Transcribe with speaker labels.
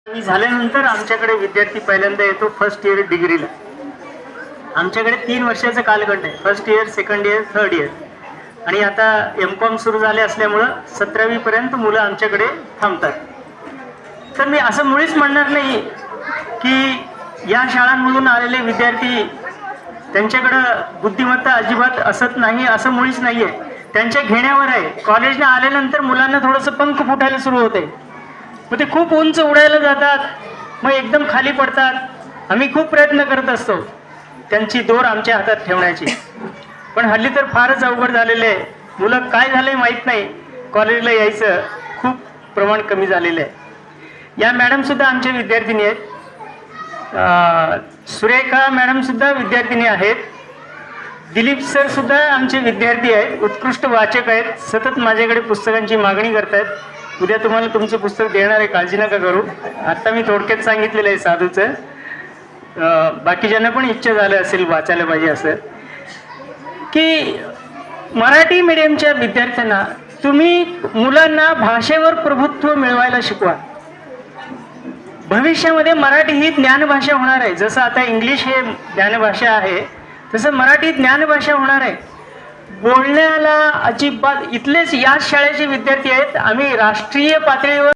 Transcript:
Speaker 1: मी झाल्यानंतर आमच्याकडे विद्यार्थी पहिल्यांदा येतो फर्स्ट इयर डिग्रीला. आमच्याकडे 3 वर्षाचा कालखंड आहे, first year, second year, third year. आणि आता M.Com सुरू झाले असल्यामुळं 17वी पर्यंत मुलं आमच्याकडे थांबतात. तर मी असं मुळीच म्हणणार नाही की या शाळांमधून आलेले विद्यार्थी त्यांच्याकडं बुद्धिमत्ता अजिबात असत नाही, असं मुळीच नाही आहे. त्यांच्या घेण्यावर आहे. कॉलेजला आल्यानंतर मुलांना थोडंसं पंख फुटायला सुरू होते, मग ते खूप उंच उडायला जातात, मग एकदम खाली पडतात. आम्ही खूप प्रयत्न करत असतो त्यांची दोर आमच्या हातात ठेवण्याची, पण हल्ली तर फारच अवघड झालेले आहे. मुलं काय झालंय माहीत नाही, कॉलेजला यायचं खूप प्रमाण कमी झालेलं आहे. या मॅडमसुद्धा आमच्या विद्यार्थिनी आहेत. सुरेखा मॅडमसुद्धा विद्यार्थिनी आहेत. दिलीप सर सुद्धा आमचे विद्यार्थी आहेत, उत्कृष्ट वाचक आहेत, सतत माझ्याकडे पुस्तकांची मागणी करतात. उद्या तुम्हाला तुमचं पुस्तक देणार आहे, काळजी नका करू. आत्ता मी थोडक्यात सांगितलेलं आहे साधूचं. बाकीच्यांना पण इच्छा झालं असेल वाचायला पाहिजे असं, की मराठी मीडियमच्या विद्यार्थ्यांना तुम्ही मुलांना भाषेवर प्रभुत्व मिळवायला शिकवा. भविष्यामध्ये मराठी ही ज्ञानभाषा होणार आहे. जसं आता इंग्लिश हे ज्ञानभाषा आहे, तसं मराठी ज्ञानभाषा होणार आहे. बोलण्याला अजिबात इथलेच याच शाळेचे विद्यार्थी आहेत. आम्ही राष्ट्रीय पातळीवर